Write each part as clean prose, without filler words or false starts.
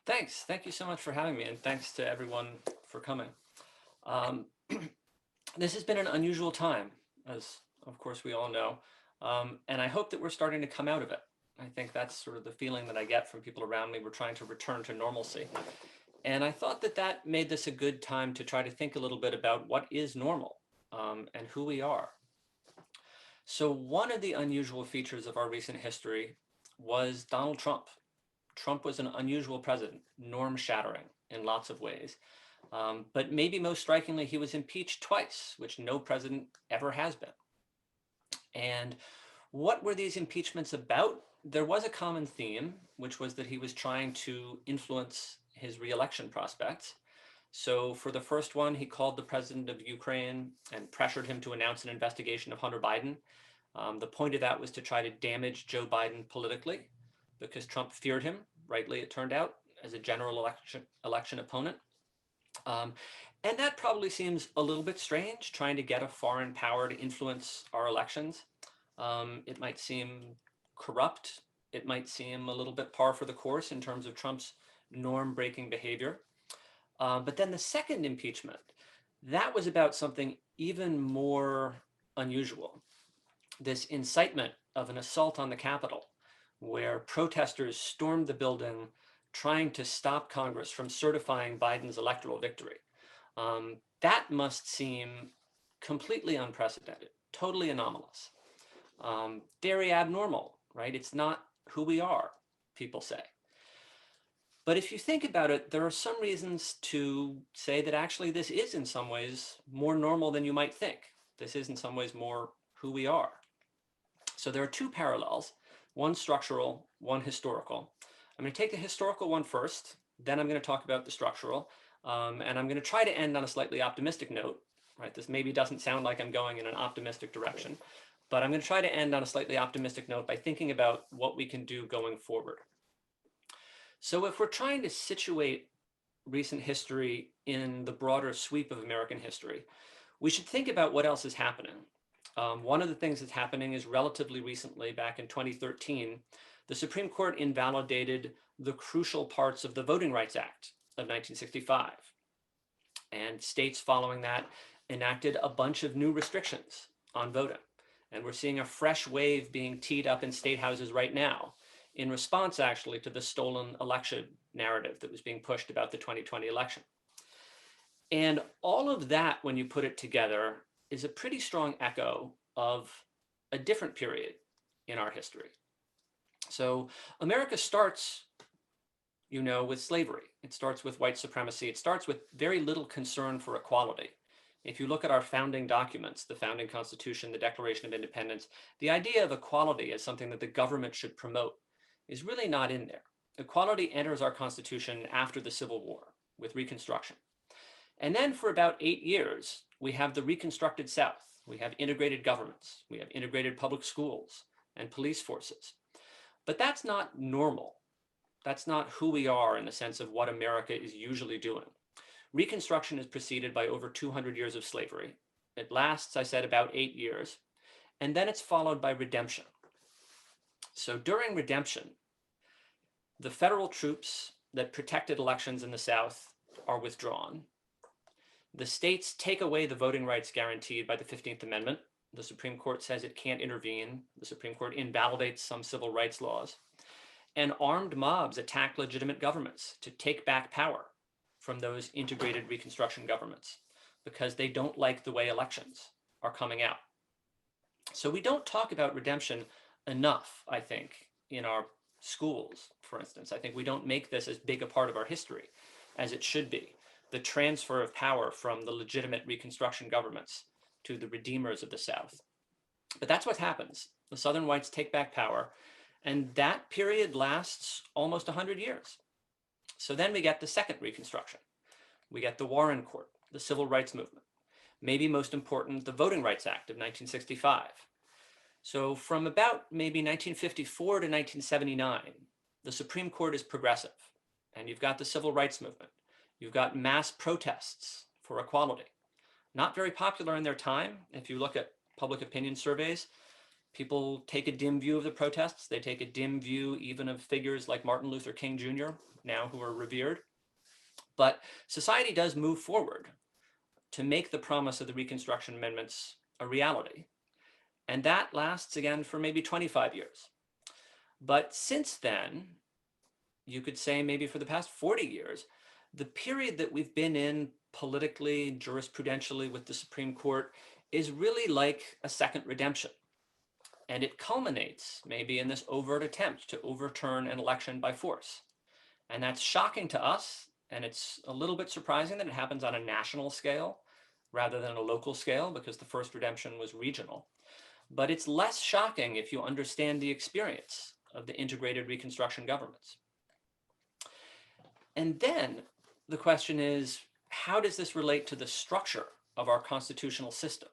Thanks. Thank you so much for having me, and thanks to everyone for coming. Um, this has been an unusual time, as of course we all know, and I hope that we're starting to come out of it. I think that's sort of the feeling that I get from people around me. We're trying to return to normalcy. And I thought that that made this a good time to try to think a little bit about what is normal and who we are. So one of the unusual features of our recent history was Donald Trump. Trump was an unusual president, norm shattering in lots of ways. But maybe most strikingly, he was impeached twice, which no president ever has been. And what were these impeachments about? There was a common theme, which was that he was trying to influence his reelection prospects. So for the first one, he called the president of Ukraine and pressured him to announce an investigation of Hunter Biden. The point of that was to try to damage Joe Biden politically because Trump feared him, rightly it turned out, as a general election opponent. Um, and that probably seems a little bit strange, trying to get a foreign power to influence our elections. It might seem corrupt. It might seem a little bit par for the course in terms of Trump's norm-breaking behavior. But then the second impeachment, that was about something even more unusual. This incitement of an assault on the Capitol, where protesters stormed the building trying to stop Congress from certifying Biden's electoral victory. That must seem completely unprecedented, totally anomalous, very abnormal, right? It's not who we are, people say. But if you think about it, there are some reasons to say that actually this is in some ways more normal than you might think. This is in some ways more who we are. So there are two parallels, one structural, one historical. I'm going to take the historical one first, then I'm going to talk about the structural, and I'm going to try to end on a slightly optimistic note. Right? This maybe doesn't sound like I'm going in an optimistic direction, but I'm going to try to end on a slightly optimistic note by thinking about what we can do going forward. So if we're trying to situate recent history in the broader sweep of American history, we should think about what else is happening. One of the things that's happening is relatively recently, back in 2013, the Supreme Court invalidated the crucial parts of the Voting Rights Act of 1965. And states following that enacted a bunch of new restrictions on voting. And we're seeing a fresh wave being teed up in state houses right now in response actually to the stolen election narrative that was being pushed about the 2020 election. And all of that, when you put it together, is a pretty strong echo of a different period in our history. So America starts, with slavery. It starts with white supremacy. It starts with very little concern for equality. If you look at our founding documents, the founding Constitution, the Declaration of Independence, the idea of equality as something that the government should promote is really not in there. Equality enters our Constitution after the Civil War with Reconstruction. And then for about 8 years, we have the reconstructed South. We have integrated governments. We have integrated public schools and police forces. But that's not normal. That's not who we are in the sense of what America is usually doing. Reconstruction is preceded by over 200 years of slavery. It lasts, I said, about 8 years. And then it's followed by redemption. So during redemption, the federal troops that protected elections in the South are withdrawn. The states take away the voting rights guaranteed by the 15th Amendment. The Supreme Court says it can't intervene. The Supreme Court invalidates some civil rights laws. And armed mobs attack legitimate governments to take back power from those integrated Reconstruction governments because they don't like the way elections are coming out. So we don't talk about redemption enough, I think, in our schools, for instance. I think we don't make this as big a part of our history as it should be. The transfer of power from the legitimate Reconstruction governments to the redeemers of the South. But that's what happens. The Southern whites take back power, and that period lasts almost 100 years. So then we get the second Reconstruction. We get the Warren Court, the Civil Rights Movement. Maybe most important, the Voting Rights Act of 1965. So from about maybe 1954 to 1979, the Supreme Court is progressive, and you've got the Civil Rights Movement. You've got mass protests for equality. Not very popular in their time. If you look at public opinion surveys, People take a dim view of the protests. They take a dim view even of figures like Martin Luther King Jr., now who are revered. But society does move forward to make the promise of the Reconstruction Amendments a reality. And that lasts again for maybe 25 years. But since then, you could say maybe for the past 40 years, the period that we've been in politically, jurisprudentially with the Supreme Court is really like a second redemption. And it culminates maybe in this overt attempt to overturn an election by force. And that's shocking to us. And it's a little bit surprising that it happens on a national scale rather than a local scale, because the first redemption was regional. But it's less shocking if you understand the experience of the integrated Reconstruction governments. And then the question is, how does this relate to the structure of our constitutional system?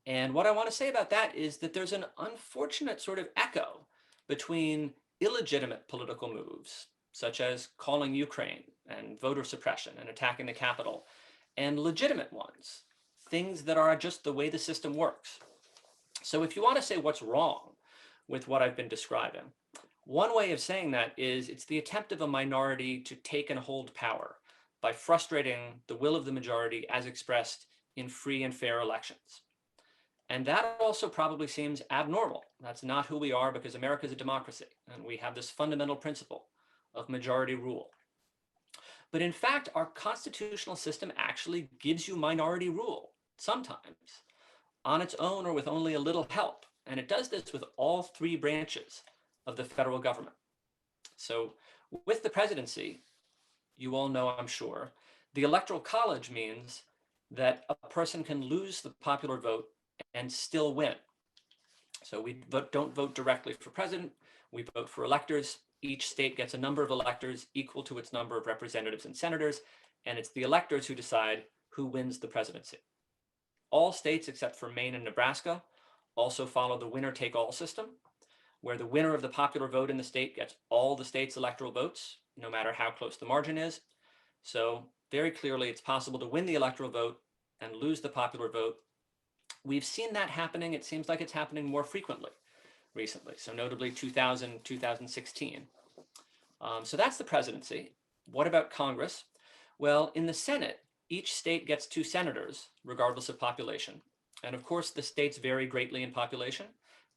And what I want to say about that is that there's an unfortunate sort of echo between illegitimate political moves, such as calling Ukraine and voter suppression and attacking the Capitol, and legitimate ones, things that are just the way the system works. So if you want to say what's wrong with what I've been describing, one way of saying that is it's the attempt of a minority to take and hold power by frustrating the will of the majority as expressed in free and fair elections. And that also probably seems abnormal. That's not who we are, because America is a democracy, and we have this fundamental principle of majority rule. But in fact, our constitutional system actually gives you minority rule sometimes, on its own or with only a little help. And it does this with all three branches of the federal government. So with the presidency, you all know, I'm sure, the Electoral College means that a person can lose the popular vote and still win. So we don't vote directly for president, we vote for electors. Each state gets a number of electors equal to its number of representatives and senators, and it's the electors who decide who wins the presidency. All states except for Maine and Nebraska also follow the winner-take-all system, where the winner of the popular vote in the state gets all the state's electoral votes, no matter how close the margin is. So very clearly, it's possible to win the electoral vote and lose the popular vote. We've seen that happening. It seems like it's happening more frequently recently, so notably 2000, 2016. So that's the presidency. What about Congress? Well, in the Senate, each state gets 2 senators, regardless of population. And of course, the states vary greatly in population.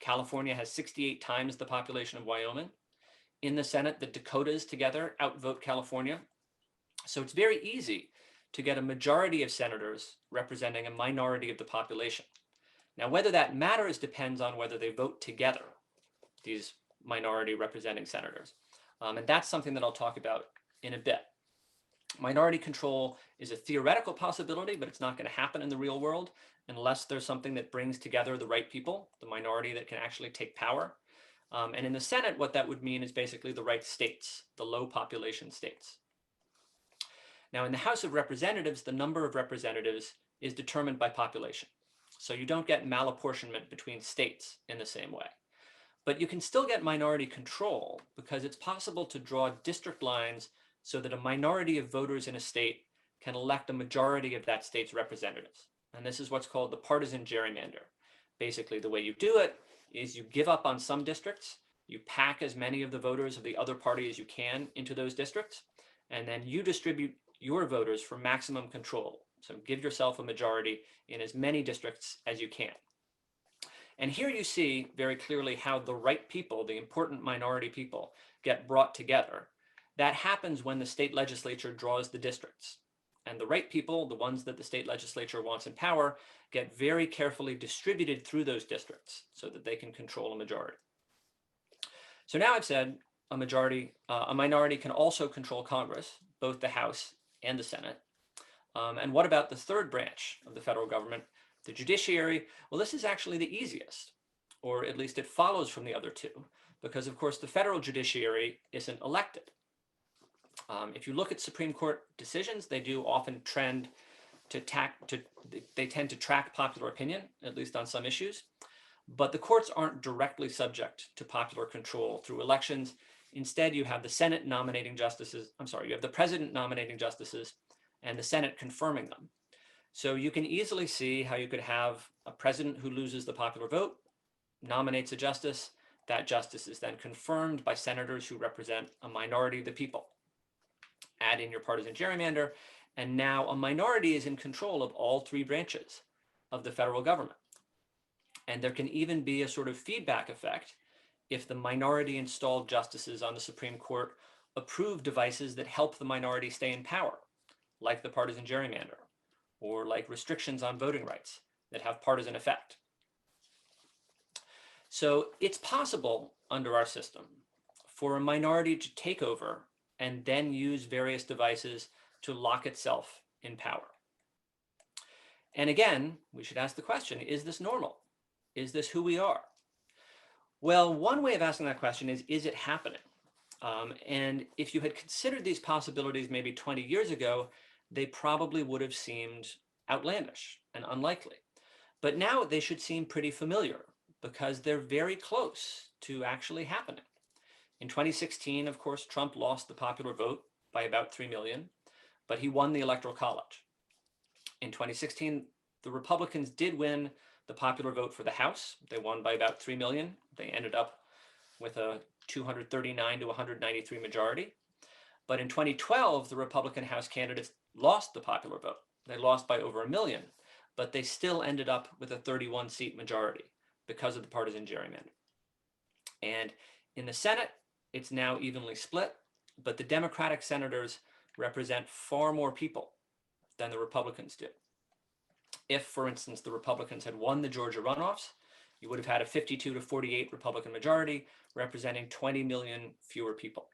California has 68 times the population of Wyoming. In the Senate, the Dakotas together outvote California. So it's very easy to get a majority of senators representing a minority of the population. Now, whether that matters depends on whether they vote together, these minority representing senators. And that's something that I'll talk about in a bit. Minority control is a theoretical possibility, but it's not going to happen in the real world unless there's something that brings together the right people, the minority that can actually take power. And in the Senate, what that would mean is basically the right states, the low population states. Now, in the House of Representatives, the number of representatives is determined by population. So you don't get malapportionment between states in the same way. But you can still get minority control because it's possible to draw district lines so that a minority of voters in a state can elect a majority of that state's representatives. And this is what's called the partisan gerrymander. Basically, the way you do it is you give up on some districts, you pack as many of the voters of the other party as you can into those districts, and then you distribute your voters for maximum control. So give yourself a majority in as many districts as you can. And here you see very clearly how the right people, the important minority people, get brought together. That happens when the state legislature draws the districts. And the right people, the ones that the state legislature wants in power, get very carefully distributed through those districts so that they can control a majority. So now I've said a minority can also control Congress, both the House and the Senate. And what about the third branch of the federal government, the judiciary? Well, this is actually the easiest, or at least it follows from the other two, because of course the federal judiciary isn't elected. If you look at Supreme Court decisions, they do often trend they tend to track popular opinion, at least on some issues, but the courts aren't directly subject to popular control through elections. Instead, you have the Senate nominating justices, you have the president nominating justices and the Senate confirming them. So you can easily see how you could have a president who loses the popular vote, nominates a justice. That justice is then confirmed by senators who represent a minority of the people. Add in your partisan gerrymander, and now a minority is in control of all three branches of the federal government. And there can even be a sort of feedback effect if the minority installed justices on the Supreme Court approve devices that help the minority stay in power, like the partisan gerrymander, or like restrictions on voting rights that have partisan effect. So it's possible under our system for a minority to take over and then use various devices to lock itself in power. And again, we should ask the question, is this normal? Is this who we are? Well, one way of asking that question is it happening? And if you had considered these possibilities maybe 20 years ago, they probably would have seemed outlandish and unlikely. But now they should seem pretty familiar because they're very close to actually happening. In 2016, of course, Trump lost the popular vote by about 3 million, but he won the Electoral College. In 2016, the Republicans did win the popular vote for the House. They won by about 3 million. They ended up with a 239 to 193 majority. But in 2012, the Republican House candidates lost the popular vote. They lost by over 1 million, but they still ended up with a 31-seat majority because of the partisan gerrymander. And in the Senate, it's now evenly split, but the Democratic senators represent far more people than the Republicans do. If, for instance, the Republicans had won the Georgia runoffs, you would have had a 52 to 48 Republican majority representing 20 million fewer people.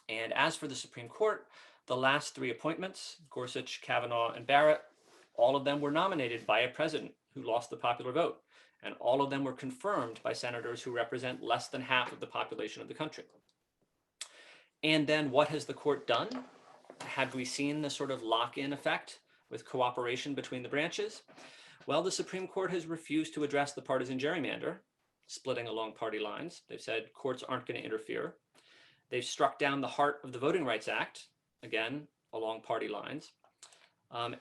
And as for the Supreme Court, the last three appointments, Gorsuch, Kavanaugh, and Barrett, all of them were nominated by a president who lost the popular vote. And all of them were confirmed by senators who represent less than half of the population of the country. And then what has the court done? Have we seen the sort of lock-in effect with cooperation between the branches? Well, the Supreme Court has refused to address the partisan gerrymander, splitting along party lines. They've said courts aren't going to interfere. They've struck down the heart of the Voting Rights Act, again, along party lines.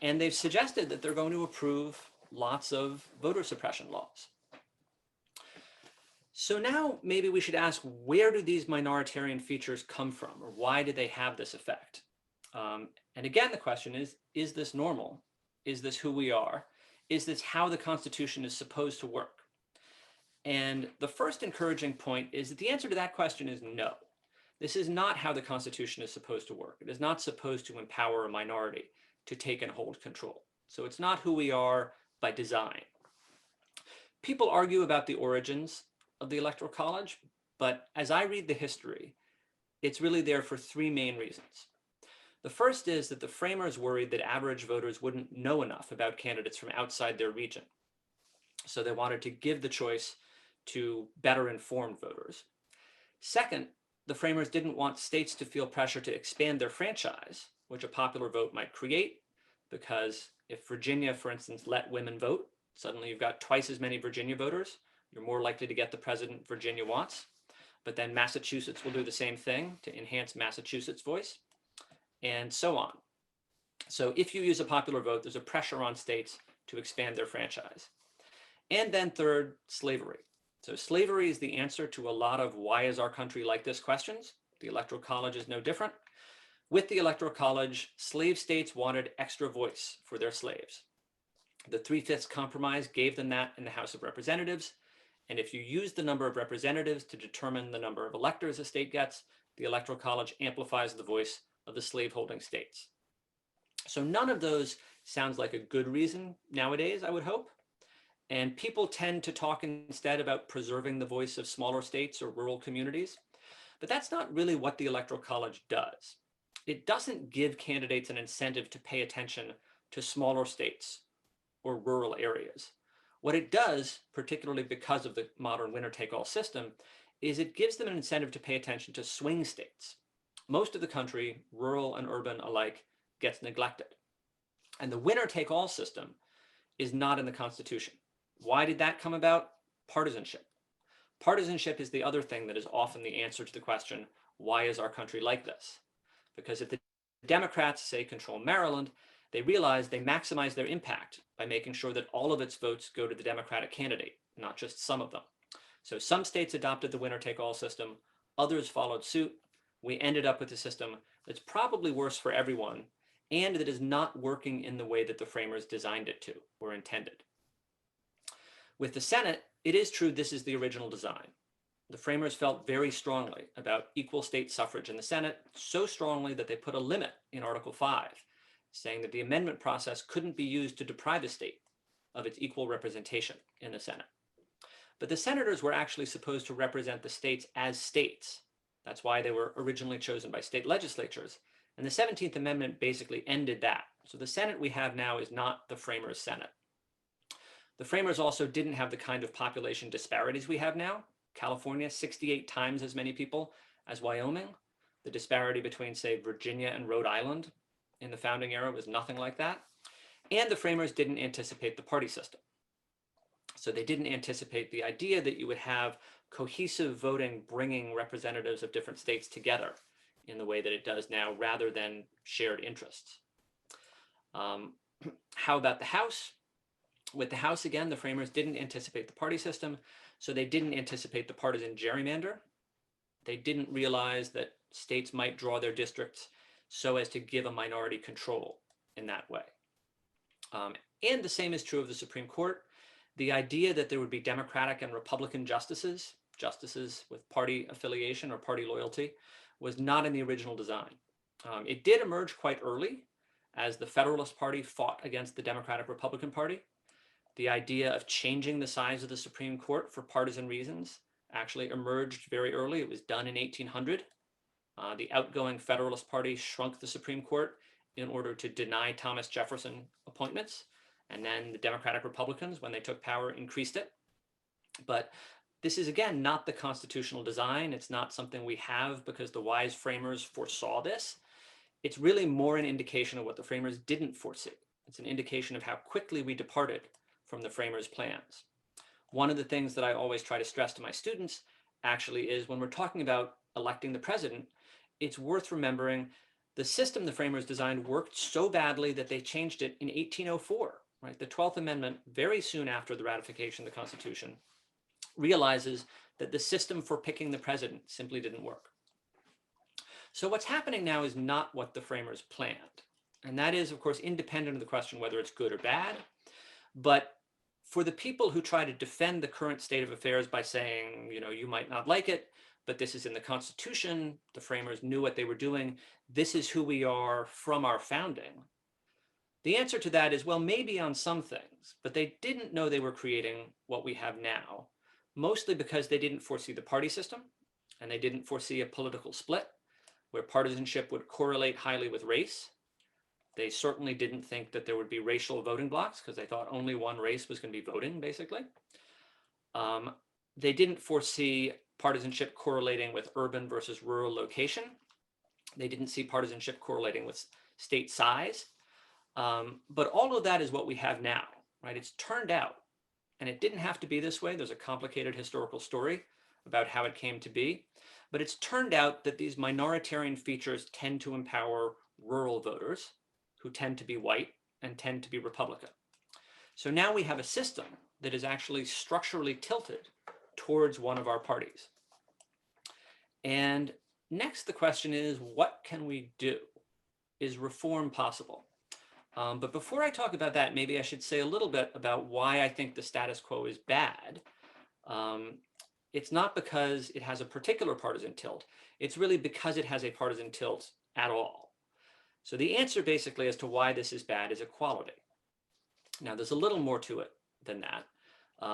And they've suggested that they're going to approve lots of voter suppression laws. So now maybe we should ask, where do these minoritarian features come from, or why do they have this effect? And again, the question is this normal? Is this who we are? Is this how the Constitution is supposed to work? And the first encouraging point is that the answer to that question is no. This is not how the Constitution is supposed to work. It is not supposed to empower a minority to take and hold control. So it's not who we are by design. People argue about the origins of the Electoral College, but as I read the history, it's really there for three main reasons. The first is that the framers worried that average voters wouldn't know enough about candidates from outside their region. So they wanted to give the choice to better informed voters. Second, the framers didn't want states to feel pressure to expand their franchise, which a popular vote might create, because if Virginia, for instance, let women vote, suddenly you've got twice as many Virginia voters. You're more likely to get the president Virginia wants. But then Massachusetts will do the same thing to enhance Massachusetts' voice, and so on. So if you use a popular vote, there's a pressure on states to expand their franchise. And then third, slavery. So slavery is the answer to a lot of why is our country like this questions. The Electoral College is no different. With the Electoral College, slave states wanted extra voice for their slaves. The 3/5 compromise gave them that in the House of Representatives. And if you use the number of representatives to determine the number of electors a state gets, the Electoral College amplifies the voice of the slaveholding states. So none of those sounds like a good reason nowadays, I would hope. And people tend to talk instead about preserving the voice of smaller states or rural communities. But that's not really what the Electoral College does. It doesn't give candidates an incentive to pay attention to smaller states or rural areas. What it does, particularly because of the modern winner-take-all system, is it gives them an incentive to pay attention to swing states. Most of the country, rural and urban alike, gets neglected. And the winner-take-all system is not in the Constitution. Why did that come about? Partisanship. Partisanship is the other thing that is often the answer to the question, why is our country like this? Because if the Democrats, say, control Maryland, they realize they maximize their impact by making sure that all of its votes go to the Democratic candidate not just some of them. So some states adopted the winner-take-all system, others followed suit. We ended up with a system that's probably worse for everyone and that is not working in the way that the framers designed it to or intended. With the Senate, it is true this is the original design. The framers felt very strongly about equal state suffrage in the Senate, so strongly that they put a limit in Article 5, saying that the amendment process couldn't be used to deprive a state of its equal representation in the Senate. But the senators were actually supposed to represent the states as states. That's why they were originally chosen by state legislatures. And the 17th Amendment basically ended that. So the Senate we have now is not the framers' Senate. The framers also didn't have the kind of population disparities we have now. California, 68 times as many people as Wyoming. The disparity between, say, Virginia and Rhode Island in the founding era was nothing like that. And the framers didn't anticipate the party system. So they didn't anticipate the idea that you would have cohesive voting bringing representatives of different states together in the way that it does now, rather than shared interests. How about the House? With the House, again, the framers didn't anticipate the party system, so they didn't anticipate the partisan gerrymander. They didn't realize that states might draw their districts so as to give a minority control in that way. And the same is true of the Supreme Court. The idea that there would be Democratic and Republican justices with party affiliation or party loyalty, was not in the original design. It did emerge quite early as the Federalist Party fought against the Democratic Republican Party. The idea of changing the size of the Supreme Court for partisan reasons actually emerged very early. It was done in 1800. The outgoing Federalist Party shrunk the Supreme Court in order to deny Thomas Jefferson appointments. And then the Democratic Republicans, when they took power, increased it. But this is, again, not the constitutional design. It's not something we have because the wise framers foresaw this. It's really more an indication of what the framers didn't foresee. It's an indication of how quickly we departed from the framers' plans. One of the things that I always try to stress to my students actually is when we're talking about electing the president, it's worth remembering the system the framers designed worked so badly that they changed it in 1804. Right? The 12th Amendment, very soon after the ratification of the Constitution, realizes that the system for picking the president simply didn't work. So what's happening now is not what the framers planned. And that is, of course, independent of the question whether it's good or bad. But for the people who try to defend the current state of affairs by saying, you might not like it, but this is in the Constitution, the framers knew what they were doing, this is who we are from our founding. The answer to that is, well, maybe on some things, but they didn't know they were creating what we have now, mostly because they didn't foresee the party system, and they didn't foresee a political split where partisanship would correlate highly with race. They certainly didn't think that there would be racial voting blocks because they thought only one race was going to be voting, basically. They didn't foresee partisanship correlating with urban versus rural location. They didn't see partisanship correlating with state size. But all of that is what we have now, right? It's turned out, and it didn't have to be this way. There's a complicated historical story about how it came to be. But it's turned out that these minoritarian features tend to empower rural voters who tend to be white and tend to be Republican. So now we have a system that is actually structurally tilted towards one of our parties. And next, the question is, what can we do? Is reform possible? But before I talk about that, maybe I should say a little bit about why I think the status quo is bad. It's not because it has a particular partisan tilt. It's really because it has a partisan tilt at all. So the answer basically as to why this is bad is equality. Now, there's a little more to it than that.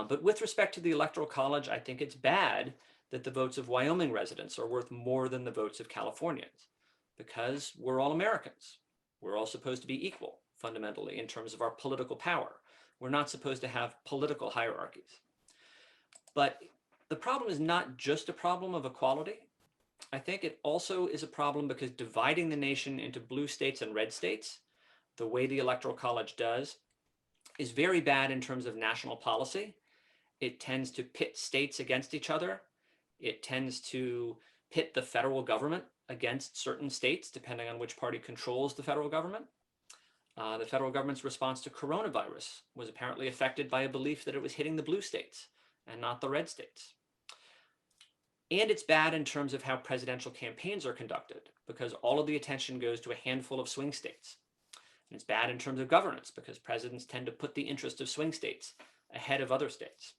But with respect to the Electoral College, I think it's bad that the votes of Wyoming residents are worth more than the votes of Californians, because we're all Americans. We're all supposed to be equal, fundamentally, in terms of our political power. We're not supposed to have political hierarchies. But the problem is not just a problem of equality. I think it also is a problem because dividing the nation into blue states and red states, the way the Electoral College does, is very bad in terms of national policy. It tends to pit states against each other. It tends to pit the federal government against certain states, depending on which party controls the federal government. The federal government's response to coronavirus was apparently affected by a belief that it was hitting the blue states, and not the red states. And it's bad in terms of how presidential campaigns are conducted, because all of the attention goes to a handful of swing states. And it's bad in terms of governance, because presidents tend to put the interest of swing states ahead of other states.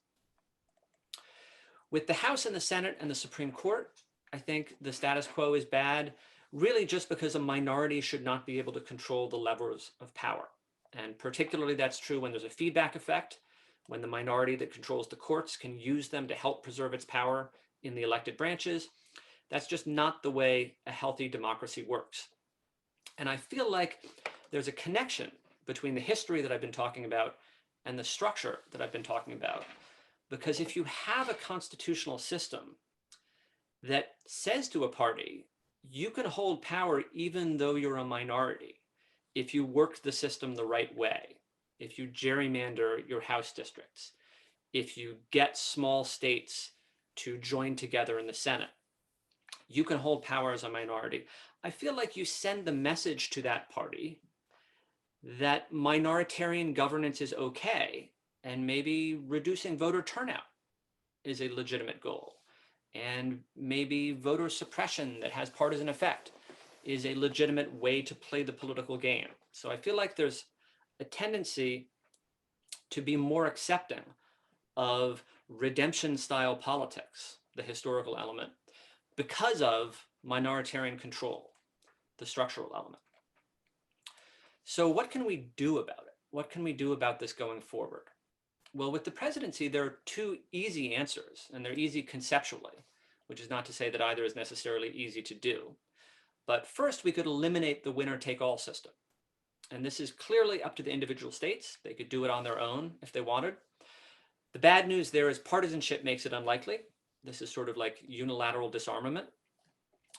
With the House and the Senate and the Supreme Court, I think the status quo is bad, really just because a minority should not be able to control the levers of power. And particularly that's true when there's a feedback effect, when the minority that controls the courts can use them to help preserve its power in the elected branches. That's just not the way a healthy democracy works. And I feel like there's a connection between the history that I've been talking about and the structure that I've been talking about. Because if you have a constitutional system that says to a party, you can hold power even though you're a minority, if you work the system the right way, if you gerrymander your House districts, if you get small states to join together in the Senate, you can hold power as a minority. I feel like you send the message to that party that minoritarian governance is okay, and maybe reducing voter turnout is a legitimate goal. And maybe voter suppression that has partisan effect is a legitimate way to play the political game. So I feel like there's a tendency to be more accepting of redemption style politics, the historical element, because of minoritarian control, the structural element. So what can we do about it? What can we do about this going forward? Well, with the presidency, there are two easy answers, and they're easy conceptually, which is not to say that either is necessarily easy to do. But first, we could eliminate the winner-take-all system. And this is clearly up to the individual states. They could do it on their own if they wanted. The bad news there is partisanship makes it unlikely. This is sort of like unilateral disarmament.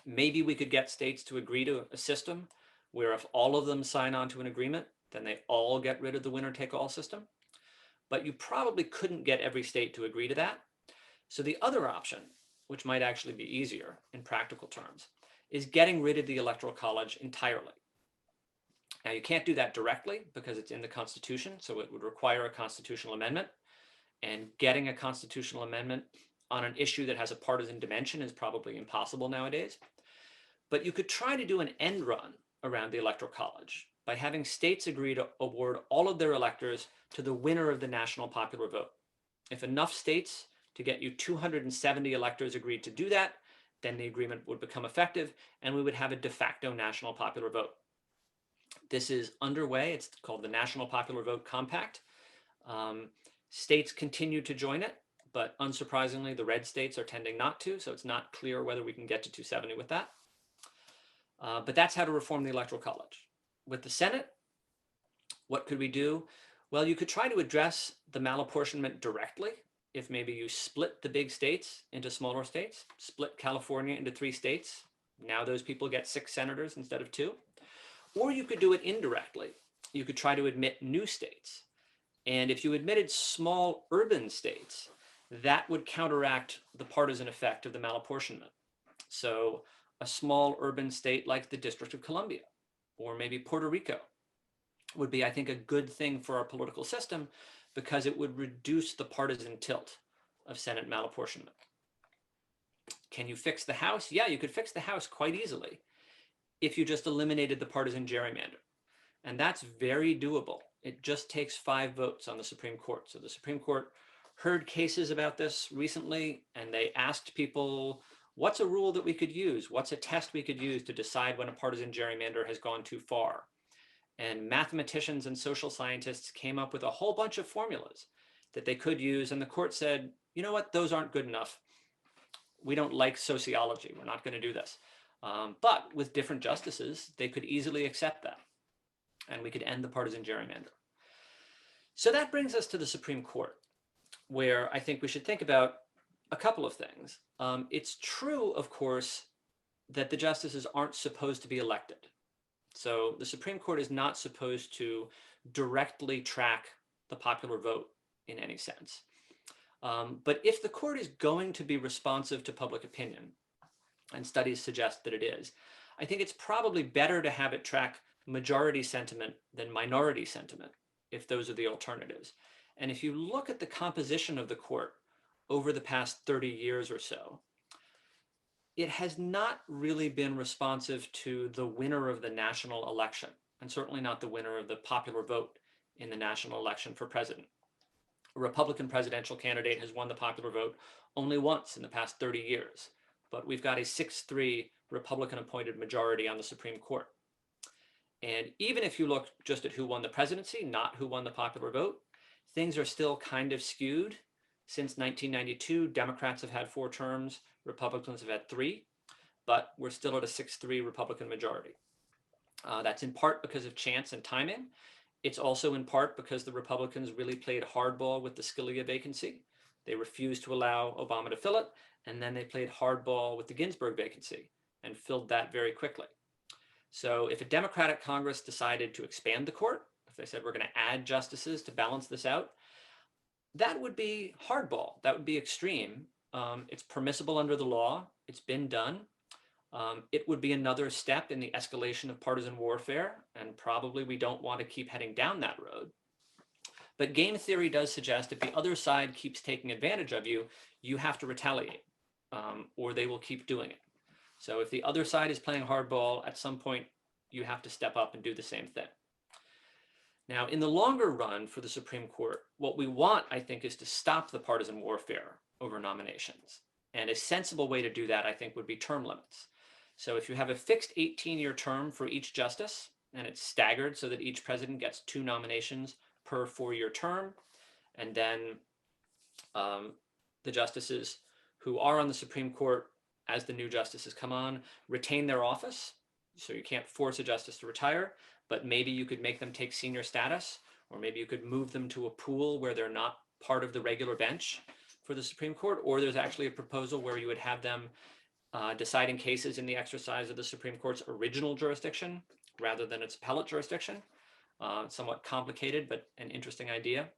Maybe we could get states to agree to a system where if all of them sign on to an agreement, then they all get rid of the winner-take-all system. But you probably couldn't get every state to agree to that. So the other option, which might actually be easier in practical terms, is getting rid of the Electoral College entirely. Now, you can't do that directly because it's in the Constitution, so it would require a constitutional amendment. And getting a constitutional amendment on an issue that has a partisan dimension is probably impossible nowadays. But you could try to do an end run around the Electoral College by having states agree to award all of their electors to the winner of the national popular vote. If enough states to get you 270 electors agreed to do that, then the agreement would become effective and we would have a de facto national popular vote. This is underway. It's called the National Popular Vote Compact. States continue to join it, but unsurprisingly, the red states are tending not to, so it's not clear whether we can get to 270 with that. But that's how to reform the Electoral College. With the Senate, what could we do? Well, you could try to address the malapportionment directly if maybe you split the big states into smaller states, split California into 3 states. Now those people get 6 senators instead of 2. Or you could do it indirectly. You could try to admit new states. And if you admitted small urban states, that would counteract the partisan effect of the malapportionment. So a small urban state like the District of Columbia, or maybe Puerto Rico, would be, I think, a good thing for our political system because it would reduce the partisan tilt of Senate malapportionment. Can you fix the House? Yeah, you could fix the House quite easily if you just eliminated the partisan gerrymander. And that's very doable. It just takes 5 votes on the Supreme Court. So the Supreme Court heard cases about this recently, and they asked people, what's a rule that we could use? What's a test we could use to decide when a partisan gerrymander has gone too far? And mathematicians and social scientists came up with a whole bunch of formulas that they could use. And the court said, you know what, those aren't good enough. We don't like sociology. We're not going to do this. But with different justices, they could easily accept that. And we could end the partisan gerrymander. So that brings us to the Supreme Court, where I think we should think about a couple of things. It's true, of course, that the justices aren't supposed to be elected. So the Supreme Court is not supposed to directly track the popular vote in any sense. But if the court is going to be responsive to public opinion, and studies suggest that it is, I think it's probably better to have it track majority sentiment than minority sentiment, if those are the alternatives. And if you look at the composition of the court over the past 30 years or so, it has not really been responsive to the winner of the national election, and certainly not the winner of the popular vote in the national election for president. A Republican presidential candidate has won the popular vote only once in the past 30 years, but we've got a 6-3 Republican-appointed majority on the Supreme Court. And even if you look just at who won the presidency, not who won the popular vote, things are still kind of skewed. Since 1992, Democrats have had 4 terms, Republicans have had 3, but we're still at a 6-3 Republican majority. That's in part because of chance and timing. It's also in part because the Republicans really played hardball with the Scalia vacancy. They refused to allow Obama to fill it, and then they played hardball with the Ginsburg vacancy and filled that very quickly. So if a Democratic Congress decided to expand the court, if they said we're going to add justices to balance this out, that would be hardball. That would be extreme. It's permissible under the law. It's been done. It would be another step in the escalation of partisan warfare, and probably we don't want to keep heading down that road. But game theory does suggest if the other side keeps taking advantage of you, you have to retaliate, or they will keep doing it. So if the other side is playing hardball, at some point, you have to step up and do the same thing. Now, in the longer run for the Supreme Court, what we want, I think, is to stop the partisan warfare over nominations. And a sensible way to do that, I think, would be term limits. So if you have a fixed 18-year term for each justice, and it's staggered so that each president gets 2 nominations per 4-year term, and then the justices who are on the Supreme Court, as the new justices come on, retain their office. So you can't force a justice to retire, but maybe you could make them take senior status, or maybe you could move them to a pool where they're not part of the regular bench for the Supreme Court, or there's actually a proposal where you would have them deciding cases in the exercise of the Supreme Court's original jurisdiction rather than its appellate jurisdiction. Somewhat complicated, but an interesting idea.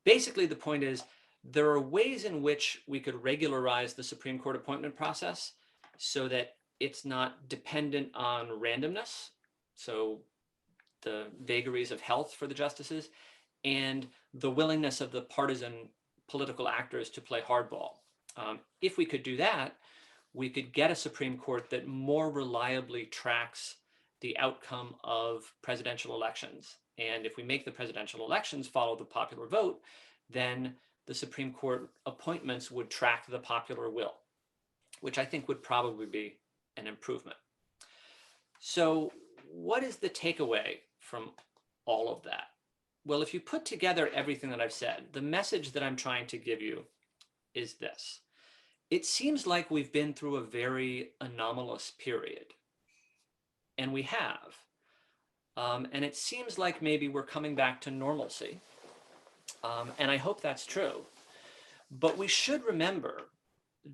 Basically, the point is there are ways in which we could regularize the Supreme Court appointment process so that it's not dependent on randomness, so the vagaries of health for the justices, and the willingness of the partisan political actors to play hardball. If we could do that, we could get a Supreme Court that more reliably tracks the outcome of presidential elections. And if we make the presidential elections follow the popular vote, then the Supreme Court appointments would track the popular will, which I think would probably be an improvement. So what is the takeaway from all of that? Well, if you put together everything that I've said, the message that I'm trying to give you is this. It seems like we've been through a very anomalous period, and we have. And it seems like maybe we're coming back to normalcy. And I hope that's true. But we should remember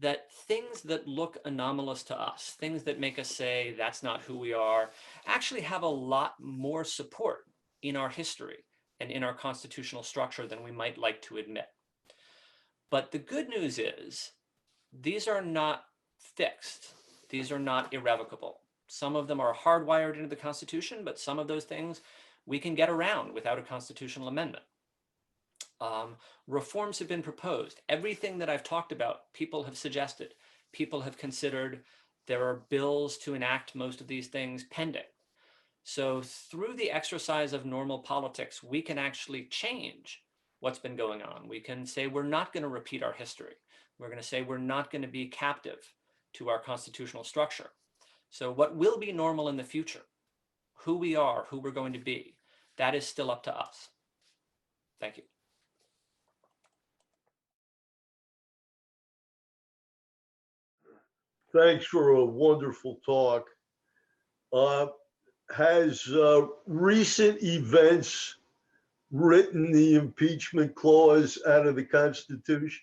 that things that look anomalous to us, things that make us say that's not who we are, actually have a lot more support in our history and in our constitutional structure than we might like to admit. But the good news is these are not fixed. These are not irrevocable. Some of them are hardwired into the Constitution, but some of those things we can get around without a constitutional amendment. Reforms have been proposed. Everything that I've talked about, people have suggested, people have considered. There are bills to enact most of these things pending. So through the exercise of normal politics, we can actually change what's been going on. We can say we're not going to repeat our history. We're going to say we're not going to be captive to our constitutional structure. So what will be normal in the future, who we are, who we're going to be, that is still up to us. Thank you. Thanks for a wonderful talk. Has recent events written the impeachment clause out of the Constitution?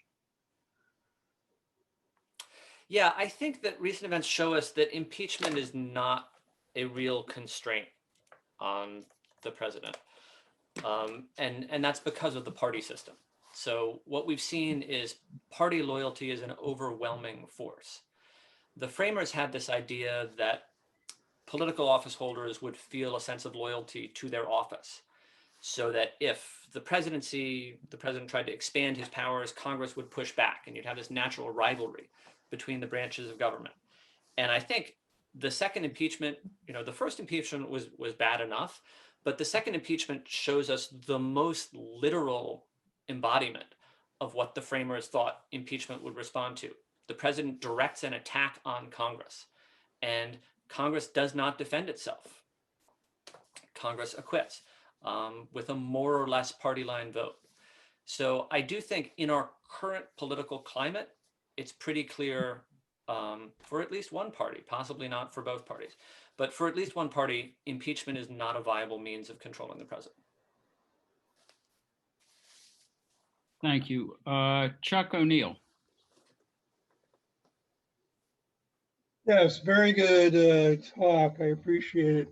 Yeah, I think that recent events show us that impeachment is not a real constraint on the president. And that's because of the party system. So what we've seen is party loyalty is an overwhelming force. The framers had this idea that political office holders would feel a sense of loyalty to their office. so that if the president tried to expand his powers, Congress would push back, and you'd have this natural rivalry between the branches of government. And I think the second impeachment, the first impeachment was bad enough, but the second impeachment shows us the most literal embodiment of what the framers thought impeachment would respond to. The president directs an attack on Congress, and Congress does not defend itself. Congress acquits with a more or less party line vote. So I do think in our current political climate, it's pretty clear for at least one party, possibly not for both parties, but for at least one party, impeachment is not a viable means of controlling the president. Thank you. Chuck O'Neill. Yes, very good talk. I appreciate it,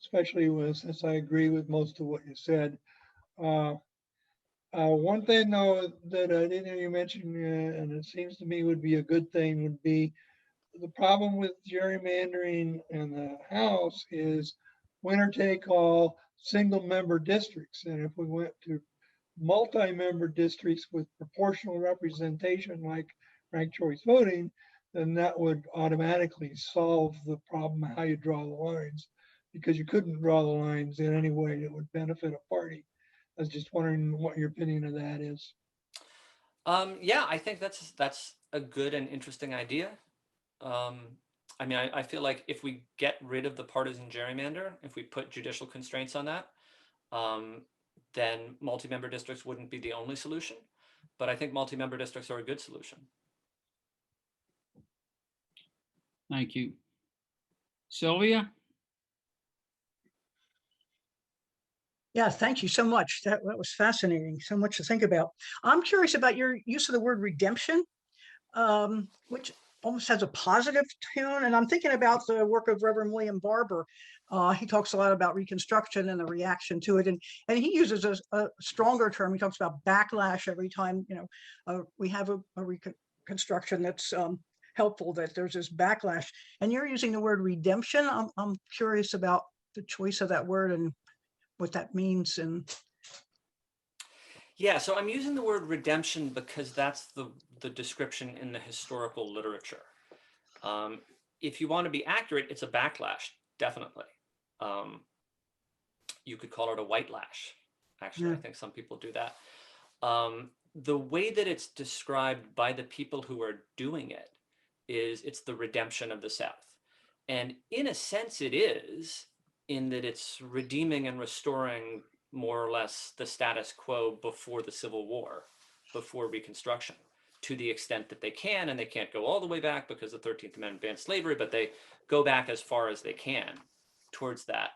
especially since I agree with most of what you said. One thing though that I didn't hear you mention, and it seems to me would be a good thing, would be the problem with gerrymandering in the House is winner take all single member districts. And if we went to multi-member districts with proportional representation like ranked choice voting, then that would automatically solve the problem of how you draw the lines, because you couldn't draw the lines in any way that would benefit a party. I was just wondering what your opinion of that is. Yeah, I think that's a good and interesting idea. I mean, I feel like if we get rid of the partisan gerrymander, if we put judicial constraints on that, then multi-member districts wouldn't be the only solution. But I think multi-member districts are a good solution. Thank you. Sylvia? Yeah, thank you so much. That was fascinating. So much to think about. I'm curious about your use of the word redemption, which almost has a positive tone. And I'm thinking about the work of Reverend William Barber. He talks a lot about Reconstruction and the reaction to it. And he uses a stronger term. He talks about backlash every time, we have a reconstruction that's helpful, that there's this backlash. And you're using the word redemption. I'm curious about the choice of that word and what that means. And yeah, so I'm using the word redemption because that's the description in the historical literature. If you want to be accurate, it's a backlash, definitely. You could call it a white lash. Actually, I think some people do that. The way that it's described by the people who are doing it is it's the redemption of the South. And in a sense it is, in that it's redeeming and restoring more or less the status quo before the Civil War, before Reconstruction, to the extent that they can, and they can't go all the way back because the 13th Amendment bans slavery, but they go back as far as they can towards that.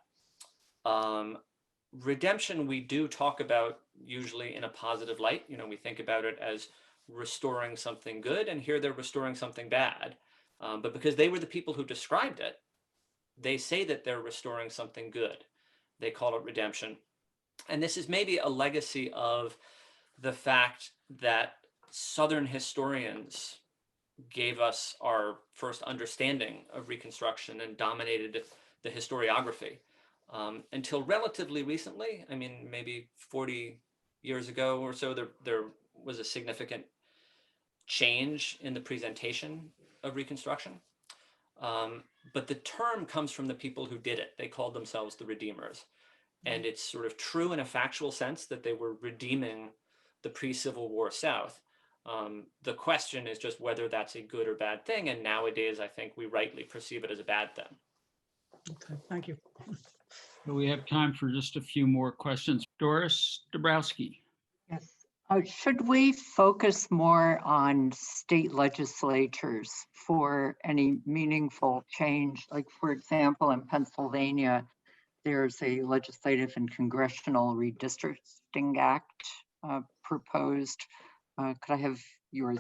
Redemption we do talk about usually in a positive light. We think about it as restoring something good, and here they're restoring something bad. But because they were the people who described it, they say that they're restoring something good. They call it redemption. And this is maybe a legacy of the fact that Southern historians gave us our first understanding of Reconstruction and dominated the historiography. Until relatively recently, I mean, maybe 40 years ago or so, there was a significant change in the presentation of Reconstruction. But the term comes from the people who did it. They called themselves the Redeemers. And it's sort of true in a factual sense that they were redeeming the pre-Civil War South. The question is just whether that's a good or bad thing. And nowadays, I think we rightly perceive it as a bad thing. okay, thank you. So we have time for just a few more questions. Doris Dabrowski. Yes. Should we focus more on state legislatures for any meaningful change? Like, for example, in Pennsylvania, there's a legislative and congressional redistricting act proposed. Could I have your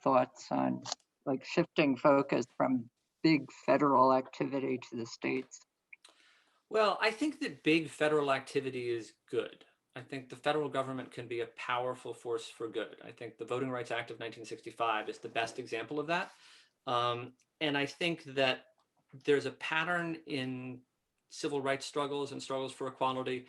thoughts on like shifting focus from big federal activity to the states? Well, I think that big federal activity is good. I think the federal government can be a powerful force for good. I think the Voting Rights Act of 1965 is the best example of that. And I think that there's a pattern in civil rights struggles and struggles for equality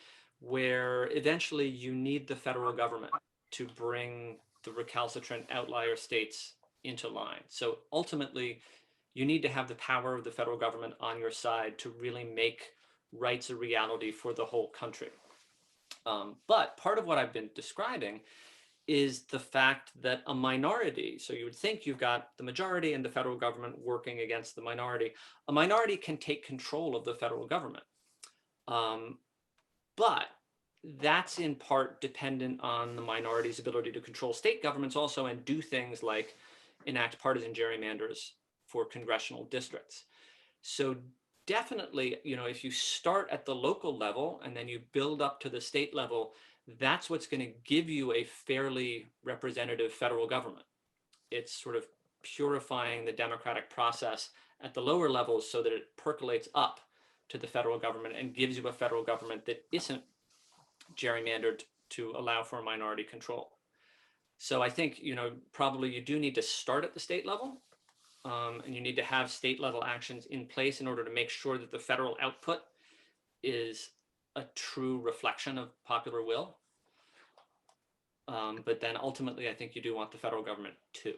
where eventually you need the federal government to bring the recalcitrant outlier states into line. So ultimately, you need to have the power of the federal government on your side to really make rights a reality for the whole country. But part of what I've been describing is the fact that a minority, so you would think you've got the majority and the federal government working against the minority, a minority can take control of the federal government. But that's in part dependent on the minority's ability to control state governments also and do things like enact partisan gerrymanders for congressional districts. So definitely, if you start at the local level and then you build up to the state level, that's what's going to give you a fairly representative federal government. It's sort of purifying the democratic process at the lower levels so that it percolates up to the federal government and gives you a federal government that isn't gerrymandered to allow for minority control. So I think, probably you do need to start at the state level, and you need to have state level actions in place in order to make sure that the federal output is a true reflection of popular will. But then ultimately, I think you do want the federal government too.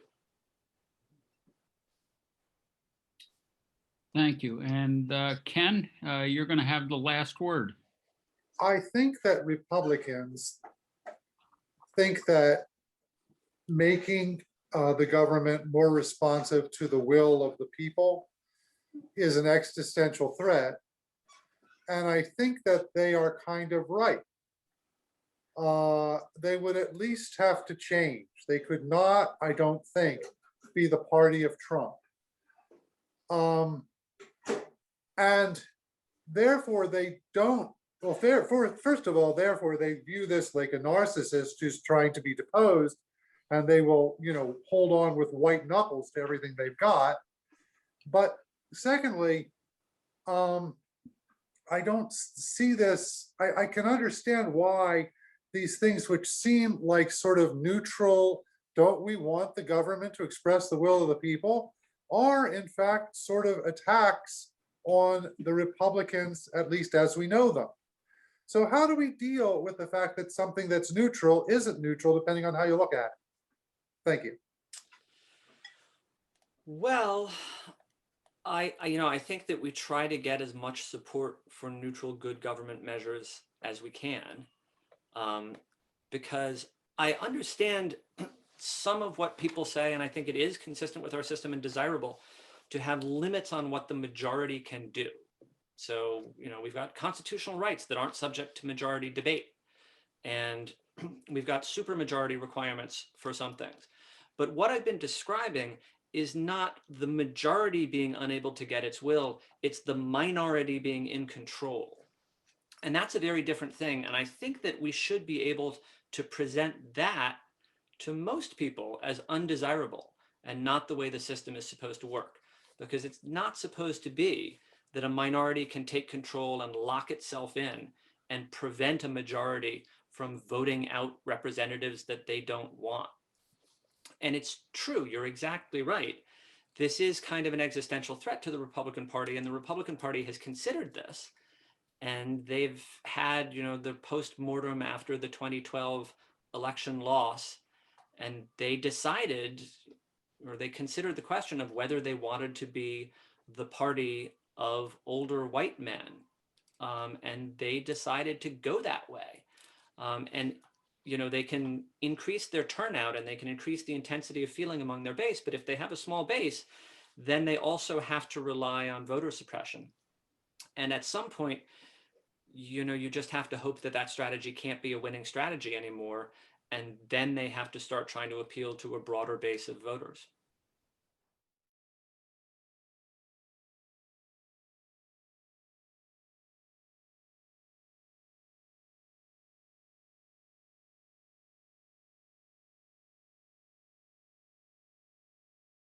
Thank you. And Ken, you're going to have the last word. I think that Republicans think that making the government more responsive to the will of the people is an existential threat. And I think that they are kind of right. They would at least have to change. They could not, I don't think, be the party of Trump. And therefore they don't, well, first of all, therefore they view this like a narcissist who's trying to be deposed, and they will, hold on with white knuckles to everything they've got. But secondly, I don't see this, I can understand why these things which seem like sort of neutral, don't we want the government to express the will of the people, are in fact sort of attacks on the Republicans, at least as we know them. So how do we deal with the fact that something that's neutral isn't neutral, depending on how you look at it? Thank you. Well, I think that we try to get as much support for neutral good government measures as we can, because I understand some of what people say, and I think it is consistent with our system and desirable to have limits on what the majority can do. So, we've got constitutional rights that aren't subject to majority debate, and we've got supermajority requirements for some things. But what I've been describing is not the majority being unable to get its will, it's the minority being in control. And that's a very different thing. And I think that we should be able to present that to most people as undesirable and not the way the system is supposed to work. Because it's not supposed to be that a minority can take control and lock itself in and prevent a majority from voting out representatives that they don't want. And it's true, you're exactly right. This is kind of an existential threat to the Republican Party, and the Republican Party has considered this. And they've had, the post-mortem after the 2012 election loss, and they decided, or they considered the question of whether they wanted to be the party of older white men. And they decided to go that way. And they can increase their turnout and they can increase the intensity of feeling among their base. But if they have a small base, then they also have to rely on voter suppression. And at some point, you just have to hope that that strategy can't be a winning strategy anymore. And then they have to start trying to appeal to a broader base of voters.